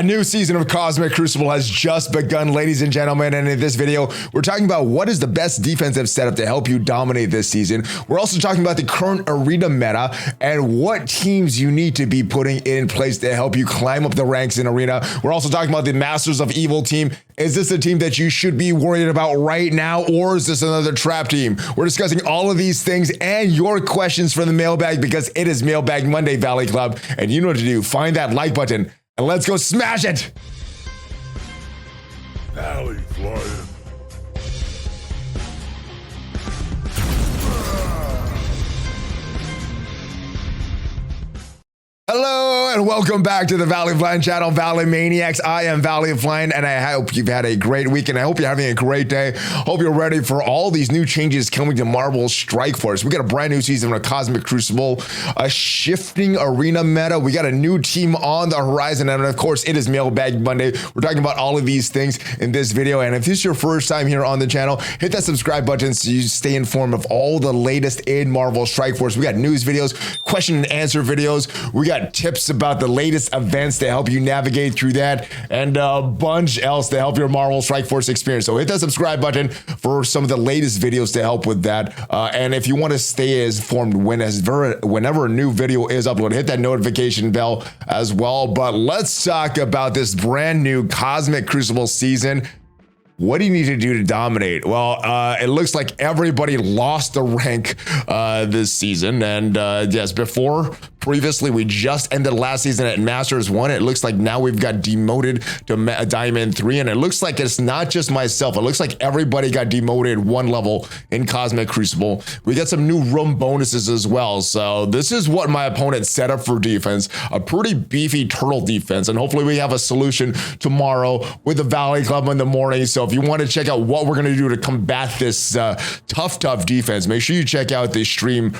A new season of Cosmic Crucible has just begun, ladies and gentlemen, and in this video, we're talking about what is the best defensive setup to help you dominate this season. We're also talking about the current arena meta and what teams you need to be putting in place to help you climb up the ranks in arena. We're also talking about the Masters of Evil team. Is this a team that you should be worried about right now, or is this another trap team? We're discussing all of these things and your questions for the mailbag, because it is Mailbag Monday, Valley Club, and you know what to do. Find that like button and let's go smash it! ValleyFlyin. Hello and welcome back to the ValleyFlyin channel, Valley Maniacs. I am ValleyFlyin, and I hope you've had a great week, and I hope you're having a great day. Hope you're ready for all these new changes coming to Marvel Strike Force. We got a brand new season of Cosmic Crucible, a shifting arena meta. We got a new team on the horizon, and of course, it is Mailbag Monday. We're talking about all of these things in this video, and if this is your first time here on the channel, hit that subscribe button so you stay informed of all the latest in Marvel Strike Force. We got news videos, question and answer videos. We got tips about the latest events to help you navigate through that, and a bunch else to help your Marvel Strike Force experience. So hit that subscribe button for some of the latest videos to help with that. And if you want to stay as informed whenever a new video is uploaded, hit that notification bell as well. But let's talk about this brand new Cosmic Crucible season. What do you need to do to dominate? Well, it looks like everybody lost the rank this season. And yes, previously, we just ended last season at Masters 1. It looks like now we've got demoted to Diamond 3. And it looks like it's not just myself. It looks like everybody got demoted one level in Cosmic Crucible. We got some new room bonuses as well. So this is what my opponent set up for defense. A pretty beefy turtle defense. And hopefully we have a solution tomorrow with the Valley Club in the morning. So if you want to check out what we're going to do to combat this tough defense, make sure you check out the stream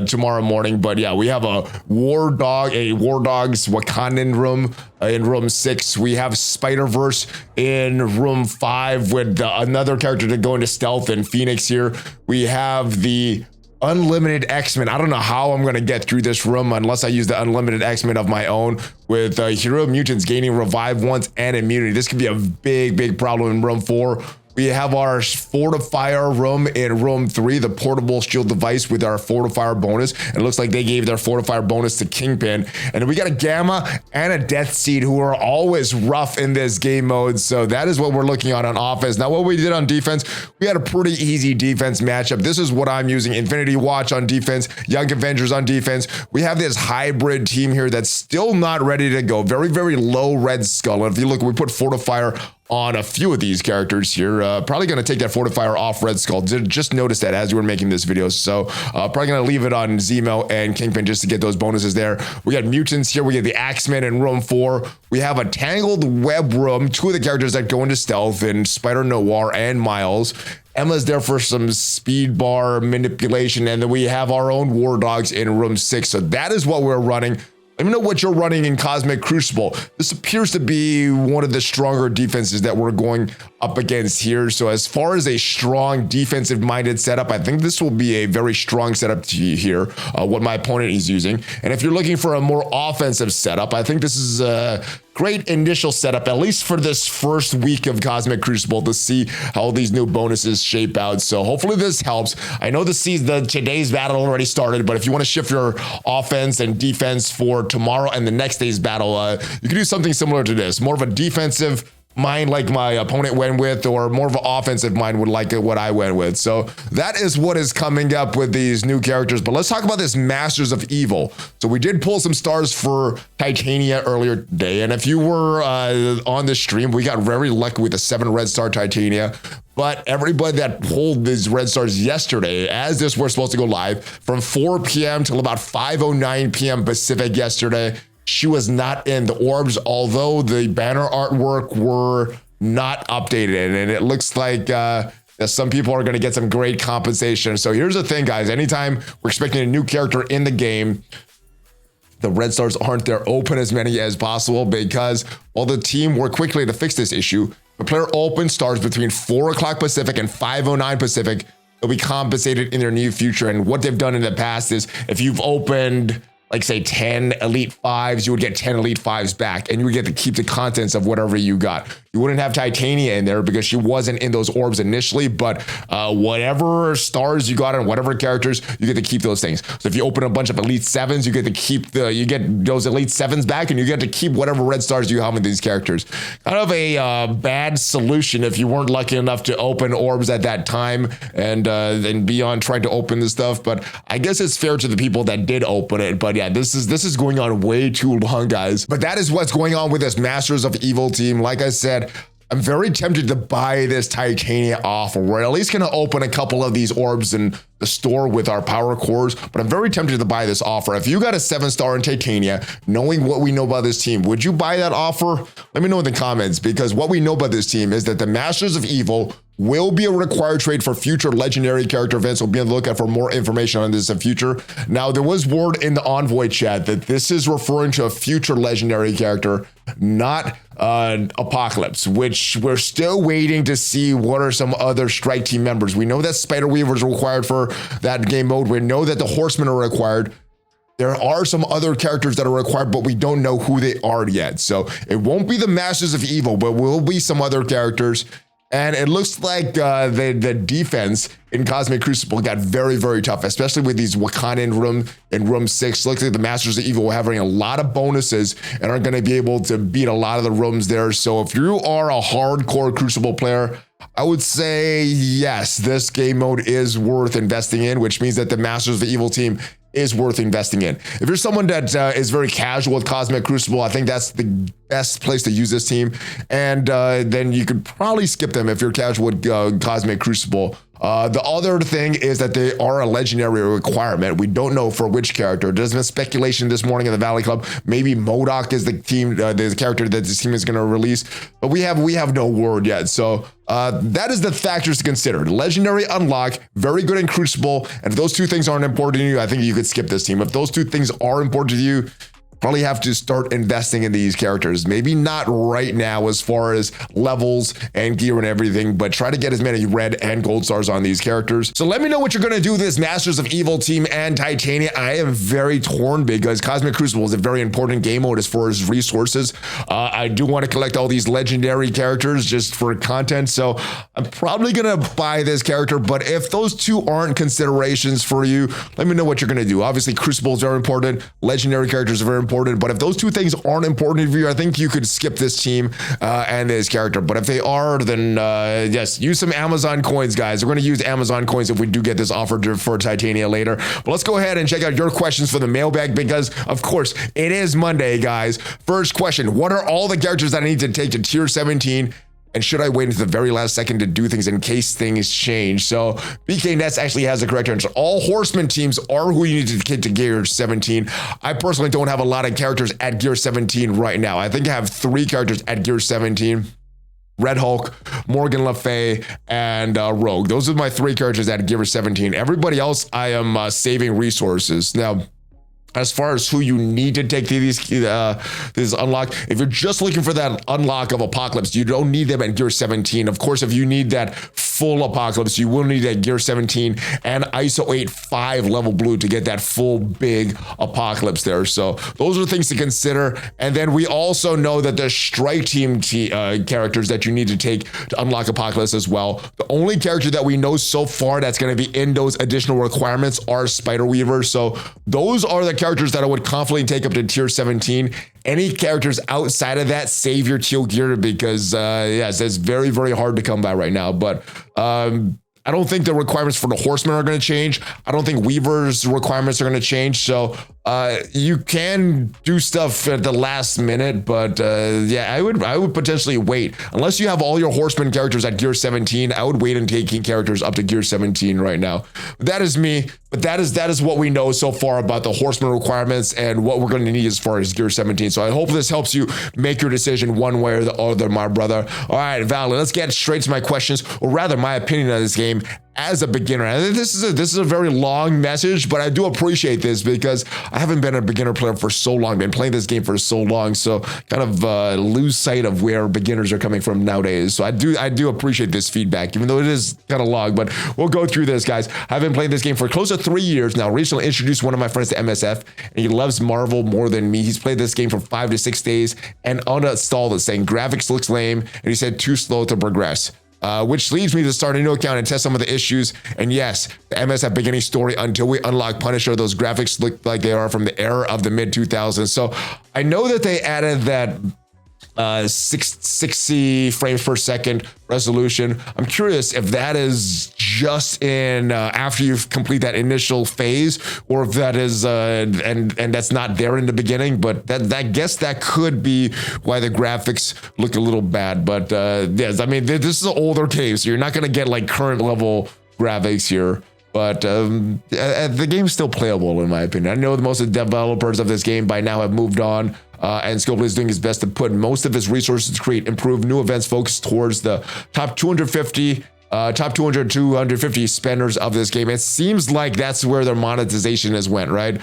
tomorrow morning. But yeah, we have a War Dogs Wakandan room in room 6. We have Spider-Verse in room 5 with another character to go into stealth and Phoenix here. We have the Unlimited X-Men. I don't know how I'm going to get through this room unless I use the Unlimited X-Men of my own, with Hero Mutants gaining revive once and immunity. This could be a big problem in room 4. We have our Fortifier room in room 3, the portable shield device with our Fortifier bonus. It looks like they gave their Fortifier bonus to Kingpin. And we got a Gamma and a Death Seed, who are always rough in this game mode. So that is what we're looking on offense. Now, what we did on defense, we had a pretty easy defense matchup. This is what I'm using. Infinity Watch on defense, Young Avengers on defense. We have this hybrid team here that's still not ready to go. Very low Red Skull. And if you look, we put Fortifier on a few of these characters here. Probably going to take that Fortifier off Red Skull. Just noticed that as we were making this video. So probably going to leave it on Zemo and Kingpin just to get those bonuses there. We got Mutants here. We got the Axemen in room 4. We have a Tangled Web room. 2 of the characters that go into stealth in Spider Noir and Miles. Emma's there for some speed bar manipulation. And then we have our own War Dogs in room 6. So that is what we're running. Let me know what you're running in Cosmic Crucible. This appears to be one of the stronger defenses that we're going up against here. So as far as a strong defensive-minded setup, I think this will be a very strong setup to here, what my opponent is using. And if you're looking for a more offensive setup, I think this is a great initial setup, at least for this first week of Cosmic Crucible, to see how these new bonuses shape out. So hopefully this helps. I know today's battle already started, but if you want to shift your offense and defense for tomorrow and the next day's battle, you can do something similar to this. More of a defensive mind like my opponent went with, or more of an offensive mind would like what I went with. So that is what is coming up with these new characters. But let's talk about this Masters of Evil. So we did pull some stars for Titania earlier today, and if you were on the stream, we got very lucky with the 7 red star Titania. But everybody that pulled these red stars yesterday, as this was supposed to go live from 4 p.m. till about 5:09 p.m. Pacific yesterday, she was not in the orbs, although the banner artwork were not updated. And it looks like some people are going to get some great compensation. So here's the thing, guys. Anytime we're expecting a new character in the game, the red stars aren't there. Open as many as possible, because while the team worked quickly to fix this issue, the player open stars between 4 o'clock Pacific and 5:09 Pacific. They'll be compensated in their near future. And what they've done in the past is, if you've opened like say 10 elite 5s, you would get 10 elite 5s back, and you would get to keep the contents of whatever you got. You wouldn't have Titania in there because she wasn't in those orbs initially, but whatever stars you got and whatever characters, you get to keep those things. So if you open a bunch of elite 7s, you get to keep you get those elite 7s back, and you get to keep whatever red stars you have in these characters. Kind of a bad solution if you weren't lucky enough to open orbs at that time and be on trying to open this stuff. But I guess it's fair to the people that did open it. But yeah, this is going on way too long, guys. But that is what's going on with this Masters of Evil team. Like I said, I'm very tempted to buy this Titania offer. We're at least going to open a couple of these orbs in the store with our power cores, but I'm very tempted to buy this offer. If you got a 7-star in Titania, knowing what we know about this team, would you buy that offer? Let me know in the comments, because what we know about this team is that the Masters of Evil will be a required trade for future legendary character events. We'll be on the lookout for more information on this in future. Now, there was word in the Envoy chat that this is referring to a future legendary character, not Apocalypse, which we're still waiting to see what are some other strike team members. We know that Spider Weaver is required for that game mode. We know that the Horsemen are required. There are some other characters that are required, but we don't know who they are yet. So it won't be the Masters of Evil, but will be some other characters. And it looks like the defense in Cosmic Crucible got very, very tough, especially with these Wakandan room in room 6. Looks like the Masters of Evil are having a lot of bonuses and are going to be able to beat a lot of the rooms there. So if you are a hardcore Crucible player, I would say yes, this game mode is worth investing in, which means that the Masters of the Evil team is worth investing in. If you're someone that is very casual with Cosmic Crucible, I think that's the best place to use this team. And then you could probably skip them if you're casual with Cosmic Crucible. The other thing is that they are a legendary requirement. We don't know for which character. There's been speculation this morning in the Valley Club. Maybe MODOK is the team, the character that this team is going to release, but we have no word yet. So that is the factors to consider. Legendary unlock, very good in Crucible, and if those two things aren't important to you, I think you could skip this team. If those two things are important to you, probably have to start investing in these characters. Maybe not right now as far as levels and gear and everything, but try to get as many red and gold stars on these characters. So let me know what you're going to do with this Masters of Evil team and Titania. I am very torn because Cosmic Crucible is a very important game mode as far as resources. I do want to collect all these legendary characters just for content, so I'm probably going to buy this character. But if those two aren't considerations for you, let me know what you're going to do. Obviously, Crucible is very important. Legendary characters are very important. But if those two things aren't important to you, I think you could skip this team and this character. But if they are, then yes, use some Amazon coins, guys. We're going to use Amazon coins if we do get this offer for Titania later. But let's go ahead and check out your questions for the mailbag because, of course, it is Monday, guys. First question, what are all the characters that I need to take to tier 17? And should I wait until the very last second to do things in case things change? So BK Nets actually has the correct answer. All Horseman teams are who you need to get to gear 17. I personally don't have a lot of characters at gear 17 right now. I think I have 3 characters at gear 17. Red Hulk, Morgan Le Fay, and Rogue. Those are my 3 characters at gear 17. Everybody else, I am saving resources. Now, as far as who you need to take to this unlock, if you're just looking for that unlock of Apocalypse, you don't need them at gear 17. Of course, if you need that full Apocalypse, you will need that gear 17 and ISO 8.5 level blue to get that full big Apocalypse there. So those are things to consider. And then we also know that there's strike team characters that you need to take to unlock Apocalypse as well. The only character that we know so far that's going to be in those additional requirements are Spider Weaver. So those are the characters that I would confidently take up to tier 17. Any characters outside of that, save your teal gear because yes, it's very, very hard to come by right now. But I don't think the requirements for the Horsemen are going to change. I don't think Weaver's requirements are going to change. So you can do stuff at the last minute, but yeah, I would potentially wait. Unless you have all your Horseman characters at gear 17, I would wait on taking characters up to gear 17 right now. That is me, but that is what we know so far about the Horseman requirements and what we're going to need as far as gear 17. So I hope this helps you make your decision one way or the other, my brother. All right, Valley, let's get straight to my questions, or rather my opinion on this game as a beginner. And this is a very long message, but I do appreciate this because I haven't been a beginner player for so long, been playing this game for so long, so kind of lose sight of where beginners are coming from nowadays. So I do appreciate this feedback, even though it is kind of long, but we'll go through this, guys. I've been playing this game for close to 3 years now. Recently introduced one of my friends to MSF, and he loves Marvel more than me. He's played this game for 5 to 6 days and uninstalled it, saying graphics looks lame, and he said too slow to progress. Which leads me to start a new account and test some of the issues. And yes, the MSF beginning story until we unlock Punisher, those graphics look like they are from the era of the mid-2000s. So I know that they added that 60 frames per second resolution. I'm curious if that is just in after you complete that initial phase, or if that is and that's not there in the beginning. But that I guess that could be why the graphics look a little bad. But yes, I mean, this is an older game, so you're not gonna get like current level graphics here. But the game's still playable, in my opinion. I know most of the developers of this game by now have moved on, and Crucible is doing his best to put most of his resources to create improved new events focused towards the top 250 spenders of this game. It seems like that's where their monetization has went, right?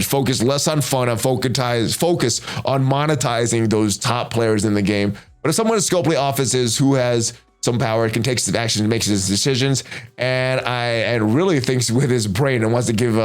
Focus less on fun and focus on monetizing those top players in the game. But if someone at Scopely offices who has some power, can take some action and makes his decisions, and really thinks with his brain and wants to give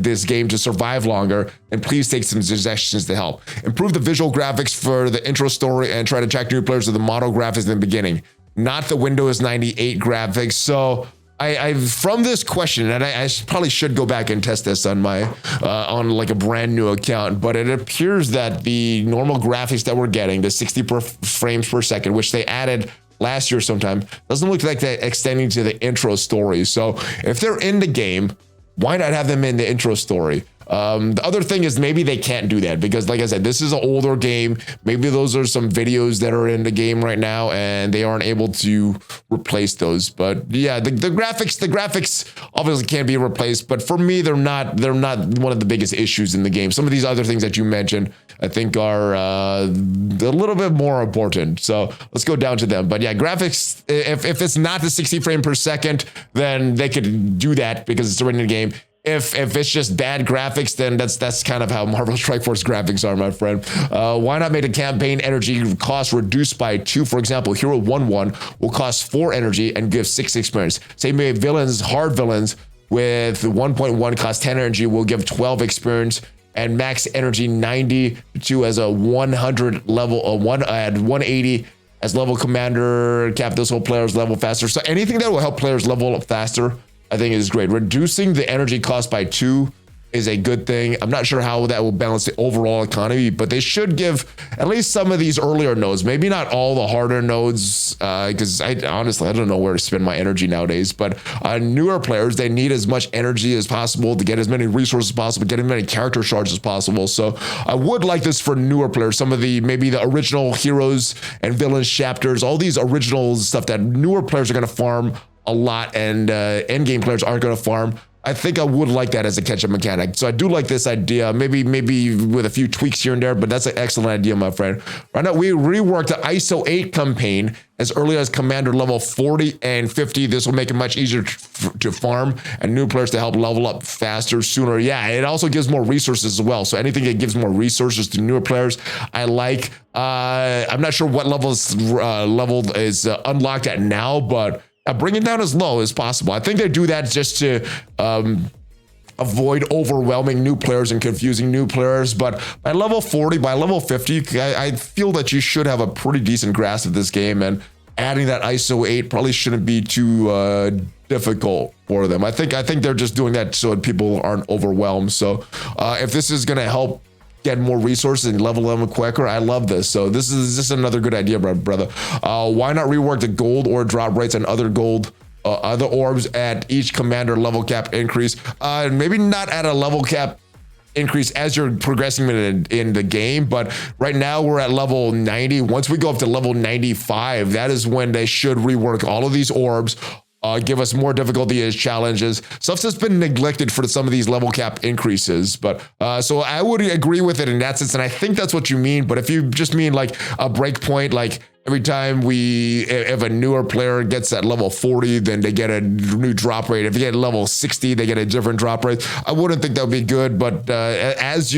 this game to survive longer, and please take some suggestions to help. Improve the visual graphics for the intro story and try to attract new players with the model graphics in the beginning, not the Windows 98 graphics. So I from this question, and I probably should go back and test this on my on like a brand new account, but it appears that the normal graphics that we're getting, the 60 frames per second, which they added last year sometime, doesn't look like they're extending to the intro story. So if they're in the game, why not have them in the intro story? The other thing is maybe they can't do that because, like I said, this is an older game. Maybe those are some videos that are in the game right now and they aren't able to replace those. But yeah, the graphics obviously can't be replaced, but for me, they're not one of the biggest issues in the game. Some of these other things that you mentioned, I think are a little bit more important. So let's go down to them. But yeah, graphics, if it's not the 60 frame per second, then they could do that because it's already in the game. If it's just bad graphics, then that's kind of how Marvel Strike Force graphics are, my friend. Why not make the campaign energy cost reduced by 2? For example, Hero 1-1 will cost 4 energy and give 6 experience. Same way hard villains with 1.1 cost 10 energy will give 12 experience, and max energy 92 as a 100 level, at 180 as level commander, cap those whole players level faster. So anything that will help players level up faster, I think is great. Reducing the energy cost by 2 is a good thing. I'm not sure how that will balance the overall economy, but they should give at least some of these earlier nodes, maybe not all the harder nodes, because honestly, I don't know where to spend my energy nowadays, but newer players, they need as much energy as possible to get as many resources as possible, get as many character shards as possible. So I would like this for newer players, some of maybe the original heroes and villains chapters, all these original stuff that newer players are going to farm a lot and endgame players aren't going to farm. I think I would like that as a catch-up mechanic. So I do like this idea, maybe with a few tweaks here and there, but that's an excellent idea, my friend. Right now, we reworked the ISO 8 campaign as early as Commander level 40 and 50. This will make it much easier to farm and new players to help level up faster, sooner. Yeah, it also gives more resources as well. So anything that gives more resources to newer players, I like. I'm not sure what level is unlocked at now, but bring it down as low as possible. I think they do that just to avoid overwhelming new players and confusing new players. But by level 40, by level 50, I feel that you should have a pretty decent grasp of this game, and adding that ISO 8 probably shouldn't be too difficult for them. I think they're just doing that so that people aren't overwhelmed. So if this is going to help get more resources and level them quicker, I love this. So this is just another good idea, brother. Why not rework the gold or drop rates and other orbs at each commander level cap increase? Maybe not at a level cap increase as you're progressing in the game, but right now we're at level 90. Once we go up to level 95, that is when they should rework all of these orbs, give us more difficulty as challenges. Stuff's just been neglected for some of these level cap increases. But so I would agree with it in that sense, and I think that's what you mean. But if you just mean like a breakpoint, like Every time if a newer player gets at level 40, then they get a new drop rate. If you get level 60, they get a different drop rate. I wouldn't think that would be good, but as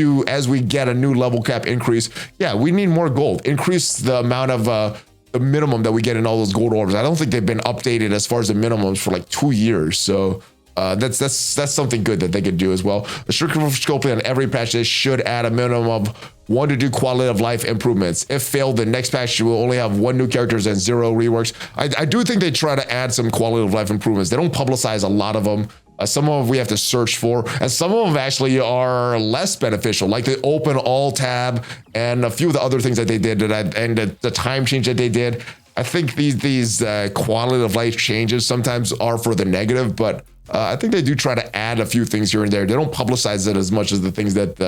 we get a new level cap increase, yeah, we need more gold. Increase the amount of the minimum that we get in all those gold orbs. I don't think they've been updated as far as the minimums for like 2 years. So that's something good that they could do as well. A stricter scoping on every patch, they should add a minimum of 1 to 2 quality of life improvements. If failed, the next patch will only have 1 new characters and 0 reworks. I do think they try to add some quality of life improvements. They don't publicize a lot of them. Some of them we have to search for, and some of them actually are less beneficial, like the open all tab and a few of the other things that they did and the time change that they did. I think these quality of life changes sometimes are for the negative, but I think they do try to add a few things here and there. They don't publicize it as much as the things that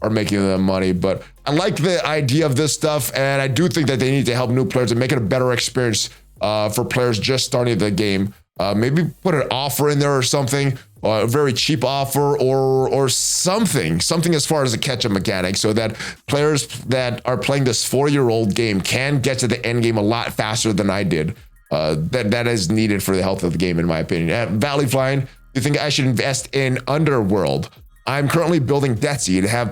are making them money, but I like the idea of this stuff, and I do think that they need to help new players and make it a better experience for players just starting the game. Maybe put an offer in there or something, a very cheap offer or something as far as a catch-up mechanic, so that players that are playing this 4-year-old game can get to the end game a lot faster than I did. That is needed for the health of the game, in my opinion. At ValleyFlyin, you think I should invest in Underworld? I'm currently building Death Seed, am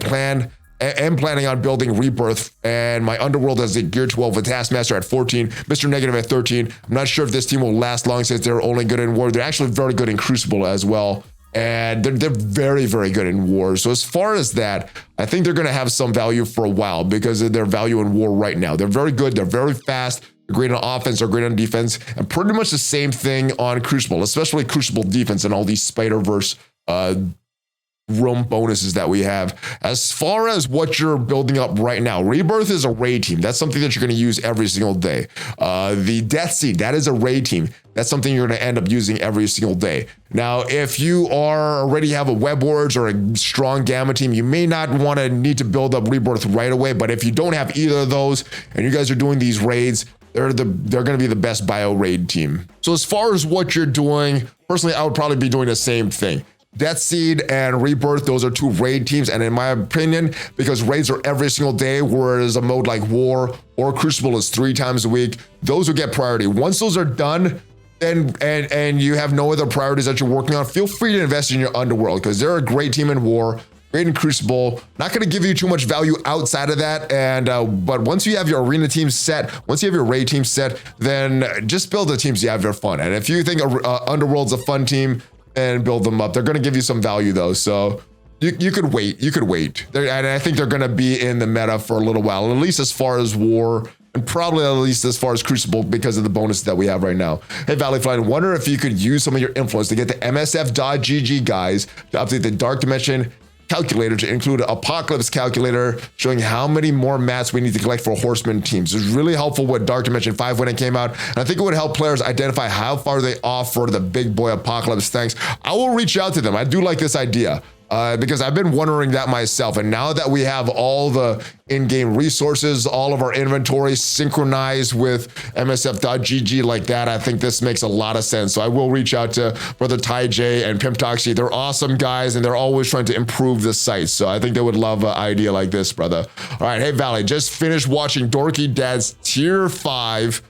planning on building Rebirth, and my Underworld has a Gear 12 with Taskmaster at 14, Mr. Negative at 13. I'm not sure if this team will last long since they're only good in War. They're actually very good in Crucible as well, and they're very, very good in War. So as far as that, I think they're going to have some value for a while because of their value in War right now. They're very good. They're very fast. They're great on offense, they're great on defense, and pretty much the same thing on Crucible, especially Crucible defense and all these Spider-Verse roam bonuses that we have. As far as what you're building up right now, Rebirth is a raid team. That's something that you're going to use every single day. The Death Seed, that is a raid team. That's something you're going to end up using every single day. Now, if you already have a Web Warriors or a strong Gamma team, you may not need to build up Rebirth right away, but if you don't have either of those and you guys are doing these raids, they're going to be the best bio raid team. So as far as what you're doing, personally, I would probably be doing the same thing. Death Seed and Rebirth, those are 2 raid teams. And in my opinion, because raids are every single day, whereas a mode like War or Crucible is 3 times a week, those will get priority. Once those are done, and you have no other priorities that you're working on, feel free to invest in your Underworld, because they're a great team in War, great in Crucible. Not going to give you too much value outside of that. And but once you have your arena team set, once you have your raid team set, then just build the teams you have. They're fun. And if you think Underworld's a fun team, and build them up. They're going to give you some value though. So you could wait. And I think they're going to be in the meta for a little while, at least as far as War, and probably at least as far as Crucible because of the bonuses that we have right now. Hey, ValleyFlyin, wonder if you could use some of your influence to get the MSF.GG guys to update the Dark Dimension calculator to include an Apocalypse calculator showing how many more mats we need to collect for Horseman teams. It was really helpful with Dark Dimension 5 when it came out, and I think it would help players identify how far they off for the big boy Apocalypse. Thanks. I will reach out to them. I do like this idea. Because I've been wondering that myself. And now that we have all the in-game resources, all of our inventory synchronized with MSF.GG like that, I think this makes a lot of sense. So I will reach out to Brother Ty J and Pimp Toxie. They're awesome guys, and they're always trying to improve the site. So I think they would love an idea like this, brother. All right, hey, Valley, just finished watching Dorky Dad's Tier 5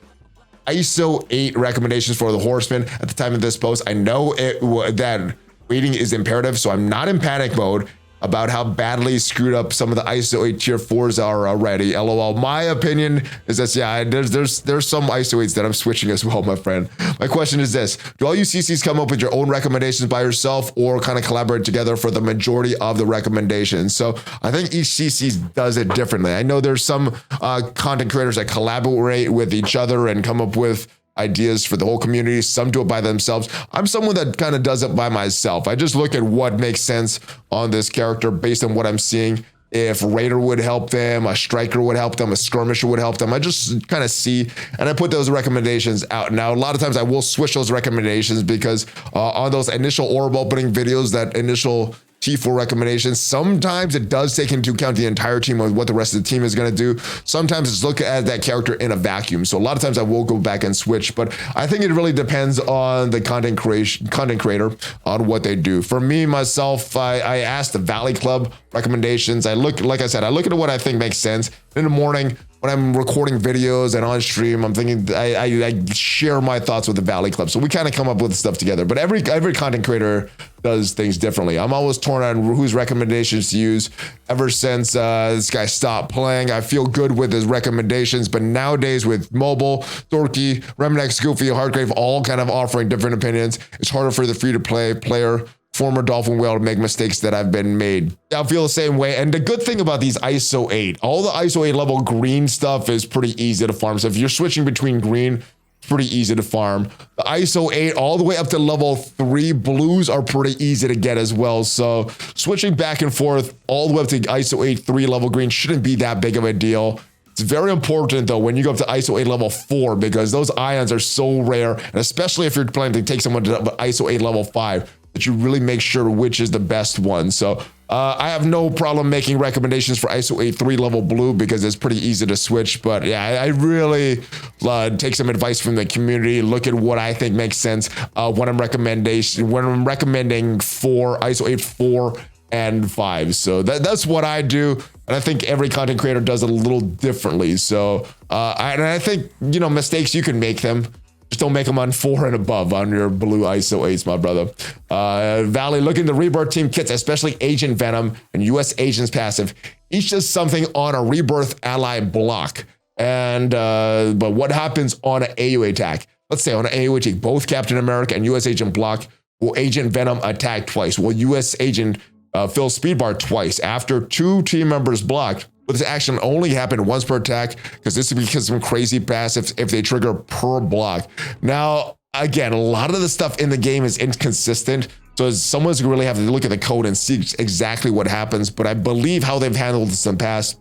ISO 8 recommendations for the Horseman at the time of this post. I know that waiting is imperative, so I'm not in panic mode about how badly screwed up some of the ISO 8 tier 4s are already. LOL. My opinion is that, yeah, there's some ISO 8s that I'm switching as well, my friend. My question is this: do all you CCs come up with your own recommendations by yourself, or kind of collaborate together for the majority of the recommendations? So I think each CC does it differently. I know there's some content creators that collaborate with each other and come up with ideas for the whole community. Some do it by themselves. I'm someone that kind of does it by myself. I just look at what makes sense on this character based on what I'm seeing. If Raider would help them, a Striker would help them, a Skirmisher would help them. I just kind of see, and I put those recommendations out. Now, a lot of times I will switch those recommendations because on those initial orb opening videos, that initial T4 recommendations, sometimes it does take into account the entire team of what the rest of the team is going to do. Sometimes it's look at that character in a vacuum. So a lot of times I will go back and switch, but I think it really depends on the content creator on what they do. For me, myself, I asked the Valley Club recommendations. Like I said, I look at what I think makes sense. In the morning, when I'm recording videos and on stream, I'm thinking I share my thoughts with the Valley Club. So we kind of come up with stuff together. But every content creator does things differently. I'm always torn on whose recommendations to use. Ever since this guy stopped playing, I feel good with his recommendations. But nowadays with Mobile, Dorky, Remnex, Goofy, Hardgrave, all kind of offering different opinions, it's harder for the free-to-play player, former Dolphin Whale, to make mistakes that have been made. I feel the same way. And the good thing about these ISO 8, all the ISO 8 level green stuff is pretty easy to farm. So if you're switching between green, it's pretty easy to farm. The ISO 8 all the way up to level 3 blues are pretty easy to get as well. So switching back and forth all the way up to ISO 8 3 level green shouldn't be that big of a deal. It's very important though when you go up to ISO 8 level 4 because those ions are so rare, and especially if you're planning to take someone to ISO 8 level 5, that you really make sure which is the best one. So I have no problem making recommendations for ISO 8 3 level blue because it's pretty easy to switch. But yeah, I really take some advice from the community, look at what I think makes sense when I'm recommending for ISO 8 4 and 5. So that's what I do. And I think every content creator does it a little differently. So I think, you know, mistakes, you can make them. Just don't make them on 4 and above on your blue ISO 8s, my brother. Valley, look at the Rebirth team kits, especially Agent Venom and US Agent's passive. Each does something on a Rebirth ally block. And but what happens on an AoE attack? Let's say on an AoE attack, both Captain America and US Agent block. Will Agent Venom attack twice? Will US Agent fill speed bar twice? After 2 team members block, but this action only happen once per attack because this is because some crazy passives if they trigger per block. Now, again, a lot of the stuff in the game is inconsistent. So someone's gonna really have to look at the code and see exactly what happens. But I believe how they've handled this in the past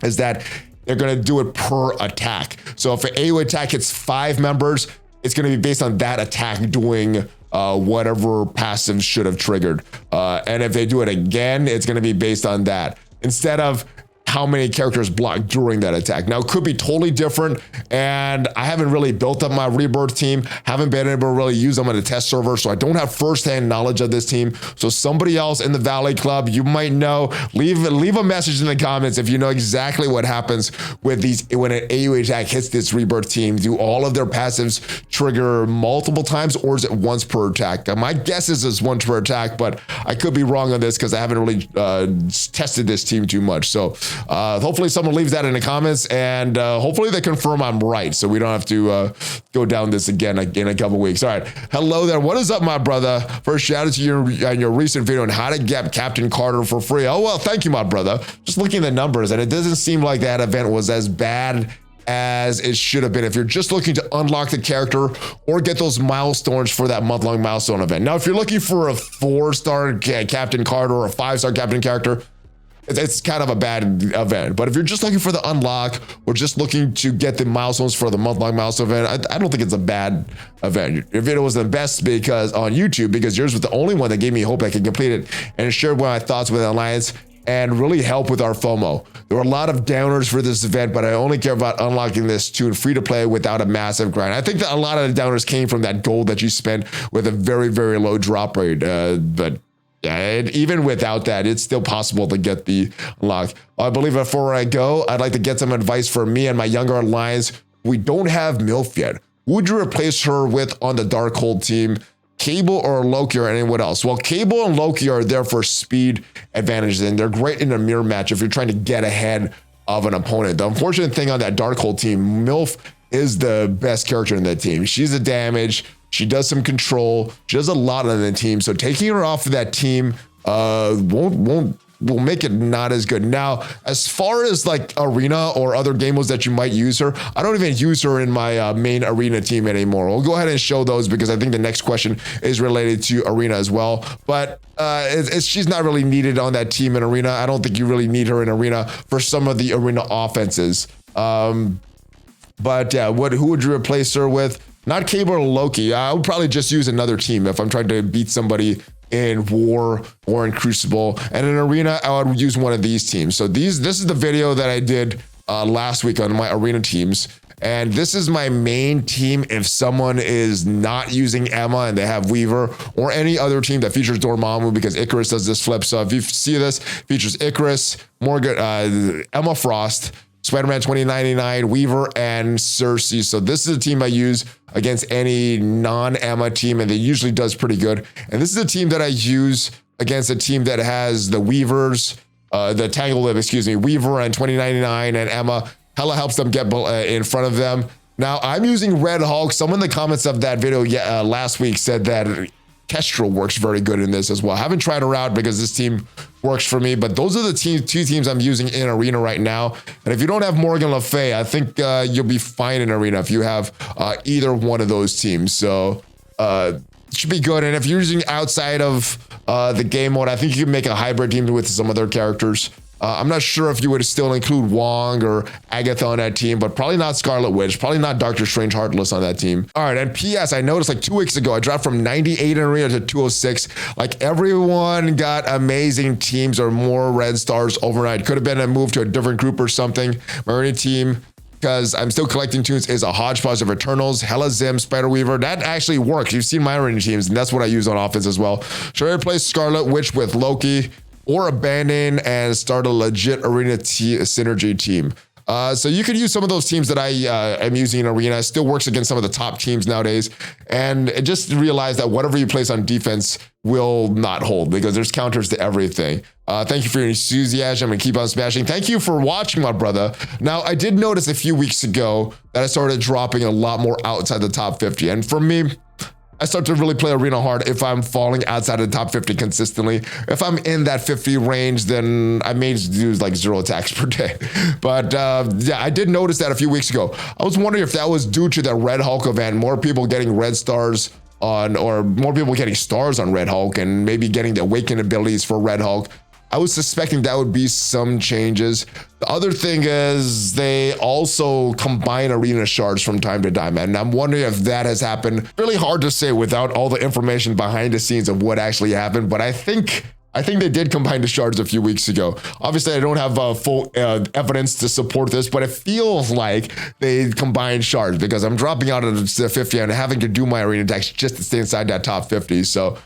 is that they're gonna do it per attack. So if an AoE attack hits 5 members, it's gonna be based on that attack doing whatever passive should have triggered. And if they do it again, it's gonna be based on that, instead of how many characters block during that attack. Now, it could be totally different, and I haven't really built up my Rebirth team, haven't been able to really use them on a test server, so I don't have firsthand knowledge of this team. So somebody else in the Valley Club, you might know, leave a message in the comments if you know exactly what happens with these when an AoE attack hits this Rebirth team. Do all of their passives trigger multiple times, or is it once per attack? My guess is it's once per attack, but I could be wrong on this because I haven't really tested this team too much. So hopefully someone leaves that in the comments, and hopefully they confirm I'm right, so we don't have to go down this again in a couple weeks. All right, hello there. What is up, my brother? First, shout out to your recent video on how to get Captain Carter for free. Oh, well, thank you, my brother. Just looking at the numbers, and it doesn't seem like that event was as bad as it should have been if you're just looking to unlock the character or get those milestones for that month-long milestone event. Now, if you're looking for a 4-star Captain Carter or a 5-star Captain character, it's kind of a bad event. But if you're just looking for the unlock or just looking to get the milestones for the month-long milestone event, I don't think it's a bad event. If it was the best because on YouTube, because yours was the only one that gave me hope I could complete it and shared my thoughts with the Alliance and really help with our FOMO. There were a lot of downers for this event, but I only care about unlocking this to free to play without a massive grind. I think that a lot of the downers came from that gold that you spent with a very, very low drop rate. But yeah, and even without that, it's still possible to get the unlock. I believe before I go, I'd like to get some advice for me and my younger Alliance. We don't have MILF yet. Who would you replace her with on the Darkhold team? Cable or Loki or anyone else? Well, Cable and Loki are there for speed advantages, and they're great in a mirror match if you're trying to get ahead of an opponent. The unfortunate thing on that Darkhold team, MILF is the best character in that team. She's a damage. She does some control. She does a lot on the team. So taking her off of that team will make it not as good. Now, as far as like arena or other game modes that you might use her, I don't even use her in my main arena team anymore. We'll go ahead and show those because I think the next question is related to arena as well. But she's not really needed on that team in arena. I don't think you really need her in arena for some of the arena offenses. But yeah, who would you replace her with? Not Cable or Loki. I would probably just use another team if I'm trying to beat somebody in War or in Crucible. And in Arena, I would use one of these teams. So this is the video that I did last week on my Arena teams. And this is my main team if someone is not using Emma and they have Weaver, or any other team that features Dormammu, because Icarus does this flip. So if you see this, features Icarus, Morgan, Emma Frost. Spider-Man 2099, Weaver, and Cersei. So this is a team I use against any non-Emma team, and it usually does pretty good. And this is a team that I use against a team that has the Weavers, the Tangleweb, excuse me, Weaver and 2099 and Emma. Hella helps them get in front of them. Now, I'm using Red Hulk. Someone in the comments of that video last week said that Kestrel works very good in this as well. I haven't tried her out because this team works for me, but those are the two teams I'm using in Arena right now. And if you don't have Morgan Le Fay, I think you'll be fine in Arena if you have either one of those teams. So it should be good. And if you're using outside of the game mode, I think you can make a hybrid team with some other characters. I'm not sure if you would still include Wong or Agatha on that team, but probably not Scarlet Witch, probably not Doctor Strange Heartless on that team. All right, and PS, I noticed like 2 weeks ago, I dropped from 98 in Arena to 206. Like everyone got amazing teams or more red stars overnight. Could have been a move to a different group or something. My Arena team, because I'm still collecting tunes, is a hodgepodge of Eternals, Hella Zim, Spider Weaver. That actually works. You've seen my Arena teams, and that's what I use on offense as well. Should I replace Scarlet Witch with Loki, or abandon and start a legit Arena synergy team? So you could use some of those teams that I am using in Arena. It still works against some of the top teams nowadays. And just realize that whatever you place on defense will not hold because there's counters to everything. Thank you for your enthusiasm and keep on smashing. Thank you for watching, my brother. Now, I did notice a few weeks ago that I started dropping a lot more outside the top 50. And for me, I start to really play Arena hard if I'm falling outside of the top 50 consistently. If I'm in that 50 range, then I may do like 0 attacks per day. But yeah, I did notice that a few weeks ago. I was wondering if that was due to the Red Hulk event, more people getting red stars on, or more people getting stars on Red Hulk and maybe getting the awakened abilities for Red Hulk. I was suspecting that would be some changes. The other thing is they also combine arena shards from time to time, and I'm wondering if that has happened. Really hard to say without all the information behind the scenes of what actually happened, but I think they did combine the shards a few weeks ago. Obviously, I don't have full evidence to support this, but it feels like they combined shards because I'm dropping out of the 50 and having to do my arena attacks just to stay inside that top 50. So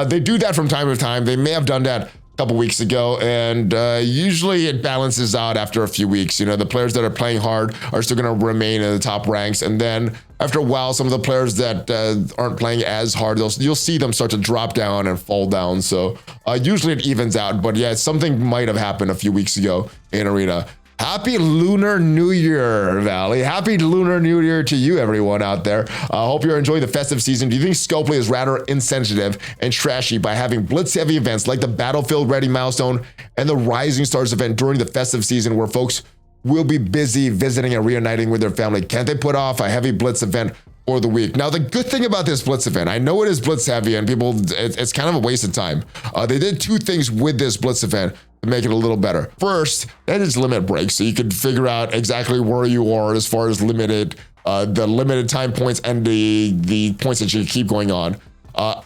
they do that from time to time. They may have done that couple weeks ago, and usually it balances out after a few weeks. You know, the players that are playing hard are still going to remain in the top ranks, and then after a while, some of the players that aren't playing as hard, you'll see them start to drop down and fall down. So usually it evens out, but yeah, something might have happened a few weeks ago in Arena. Happy Lunar New Year, Valley. Happy Lunar New Year to you, everyone out there. I hope you're enjoying the festive season. Do you think Scopely is rather insensitive and trashy by having blitz-heavy events like the Battlefield Ready milestone and the Rising Stars event during the festive season where folks will be busy visiting and reuniting with their family? Can't they put off a heavy blitz event for the week? Now, the good thing about this blitz event, I know it is blitz heavy and people, it's kind of a waste of time. They did two things with this blitz event to make it a little better. First, that is limit breaks, so you could figure out exactly where you are as far as the limited time points and the points that you keep going on.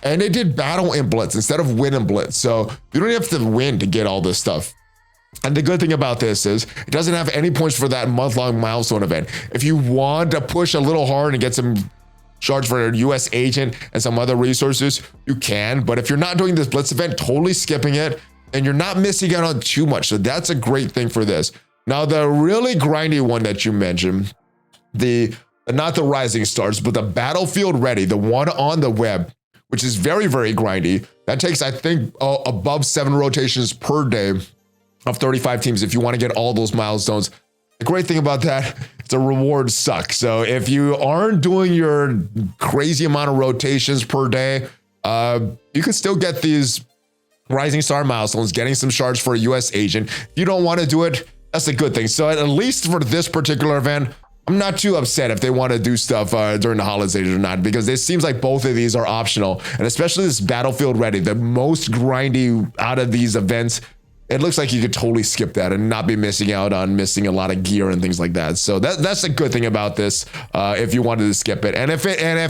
And they did battle in blitz instead of win in blitz, so you don't have to win to get all this stuff. And the good thing about this is it doesn't have any points for that month-long milestone event. If you want to push a little hard and get some shards for a US agent and some other resources, you can. But if you're not doing this blitz event, totally skipping it, and you're not missing out on too much. So that's a great thing for this. Now, the really grindy one that you mentioned, not the Rising Stars, but the Battlefield Ready, the one on the web, which is very, very grindy. That takes, I think, above 7 rotations per day of 35 teams if you want to get all those milestones. The great thing about that, the rewards suck. So if you aren't doing your crazy amount of rotations per day, you can still get these Rising Star milestones, getting some shards for a US agent. If you don't want to do it, that's a good thing. So at least for this particular event, I'm not too upset if they want to do stuff during the holidays or not, because it seems like both of these are optional. And especially this Battlefield Ready, the most grindy out of these events, it looks like you could totally skip that and not be missing out on missing a lot of gear and things like that. So that's a good thing about this if you wanted to skip it. And if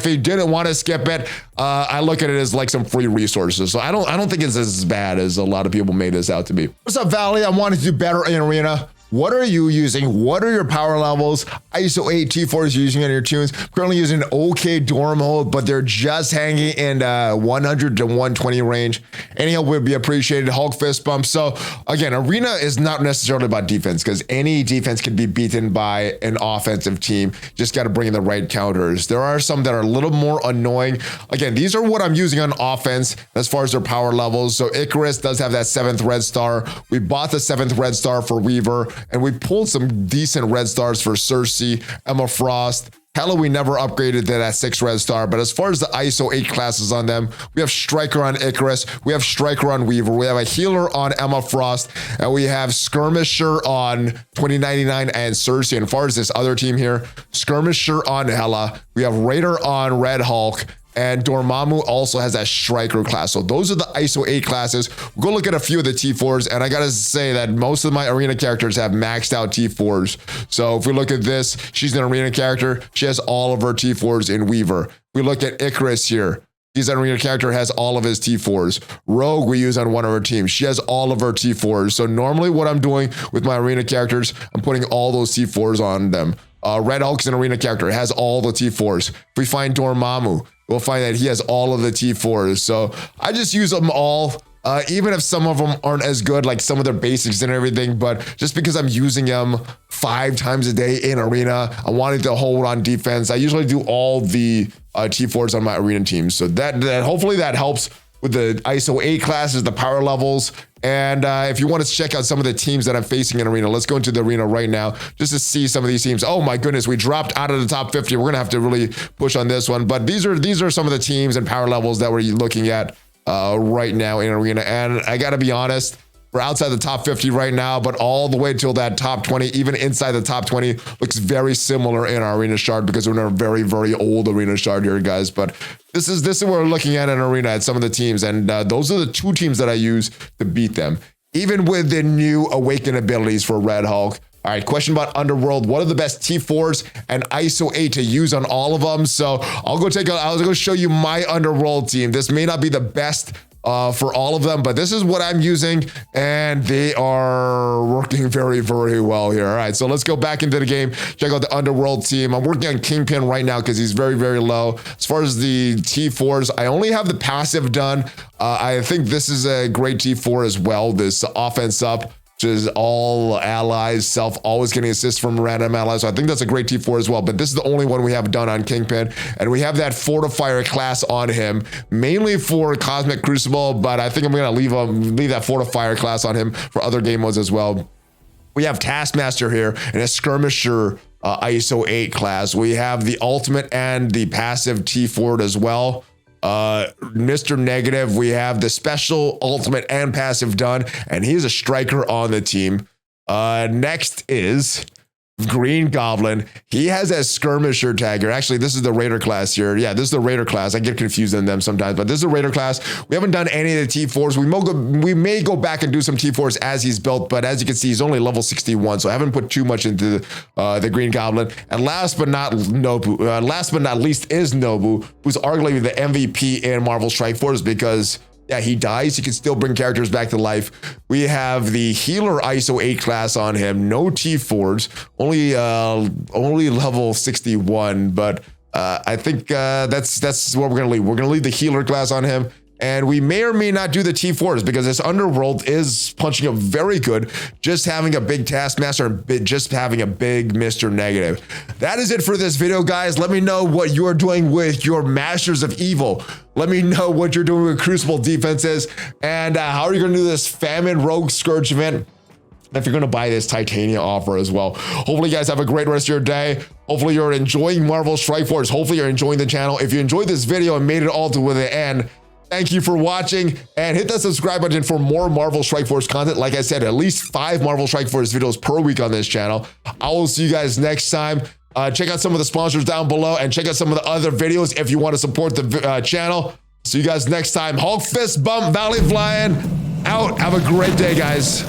you didn't want to skip it, I look at it as like some free resources. So I don't think it's as bad as a lot of people made this out to be. What's up, Valley? I wanted to do better in Arena. What are you using? What are your power levels? ISO 8 T4s using on your tunes. Currently using an OK door mode, but they're just hanging in 100 to 120 range. Any help would be appreciated. Hulk fist bump. So again, Arena is not necessarily about defense because any defense can be beaten by an offensive team. Just got to bring in the right counters. There are some that are a little more annoying. Again, these are what I'm using on offense as far as their power levels. So Icarus does have that 7th red star. We bought the 7th red star for Weaver, and we pulled some decent red stars for Cersei, Emma Frost. Hella, we never upgraded to that 6th red star, but as far as the ISO 8 classes on them, we have Striker on Icarus, we have Striker on Weaver, we have a Healer on Emma Frost, and we have Skirmisher on 2099 and Cersei. And as far as this other team here, Skirmisher on Hella, we have Raider on Red Hulk, and Dormammu also has that Striker class. So those are the ISO 8 classes. We'll go look at a few of the T4s, and I gotta say that most of my Arena characters have maxed out T4s. So if we look at this, she's an Arena character. She has all of her T4s in Weaver. If we look at Icarus here, he's an Arena character, has all of his T4s. Rogue we use on one of her teams. She has all of her T4s. So normally what I'm doing with my Arena characters, I'm putting all those T4s on them. Red Hulk's an Arena character, has all the T4s. If we find Dormammu, we'll find that he has all of the T4s. So I just use them all, even if some of them aren't as good, like some of their basics and everything, but just because I'm using them 5 times a day in Arena, I wanted to hold on defense. I usually do all the T4s on my Arena team. So that hopefully that helps with the ISO 8 classes, the power levels. And if you want to check out some of the teams that I'm facing in Arena, let's go into the Arena right now just to see some of these teams. Oh my goodness, we dropped out of the top 50. We're going to have to really push on this one. But these are some of the teams and power levels that we're looking at right now in Arena. And I got to be honest, we're outside the top 50 right now, but all the way till that top 20, even inside the top 20, looks very similar in our Arena shard because we're in a very, very old Arena shard here, guys. But this is what we're looking at in Arena at some of the teams, and those are the 2 teams that I use to beat them, even with the new Awaken abilities for Red Hulk. All right, question about Underworld. What are the best T4s and ISO 8 to use on all of them? So I'll go show you my Underworld team. This may not be the best for all of them, but this is what I'm using, and they are working very, very well here. All right, so let's go back into the game, check out the Underworld team. I'm working on Kingpin right now because he's very, very low. As far as the T4s, I only have the passive done. I think this is a great T4 as well, this offense up, which is all allies, self always getting assists from random allies. So I think that's a great T4 as well, but this is the only one we have done on Kingpin. And we have that Fortifier class on him, mainly for Cosmic Crucible, but I think I'm gonna leave that Fortifier class on him for other game modes as well. We have Taskmaster here and a Skirmisher ISO 8 class. We have the ultimate and the passive T4 as well. Mr. Negative, we have the special, ultimate, and passive done, and he's a striker on the team. Next is Green Goblin. He has a Skirmisher tagger. Actually, this is the Raider class here. Yeah, this is the Raider class. I get confused in them sometimes, but this is a Raider class. We haven't done any of the T4s. We may go back and do some T4s as he's built, but as you can see, he's only level 61, so I haven't put too much into the Green Goblin. And last but not least is Nobu, who's arguably the MVP in Marvel Strike Force because yeah, he dies, he can still bring characters back to life. We have the Healer ISO 8 class on him, no T4s, only level 61, but I think that's what we're gonna leave. We're gonna leave the Healer class on him, and we may or may not do the T4s because this Underworld is punching up very good, just having a big Taskmaster and just having a big Mr. Negative. That is it for this video, guys. Let me know what you're doing with your Masters of Evil. Let me know what you're doing with Crucible defenses, and how are you gonna do this Famine Rogue Scourge event, if you're gonna buy this Titania offer as well. Hopefully you guys have a great rest of your day. Hopefully you're enjoying Marvel Strike Force. Hopefully you're enjoying the channel. If you enjoyed this video and made it all to the end, thank you for watching, and hit that subscribe button for more Marvel Strike Force content. Like I said, at least 5 Marvel Strike Force videos per week on this channel. I will see you guys next time. Check out some of the sponsors down below, and check out some of the other videos if you want to support the channel. See you guys next time. Hulk fist bump, ValleyFlyin out. Have a great day, guys.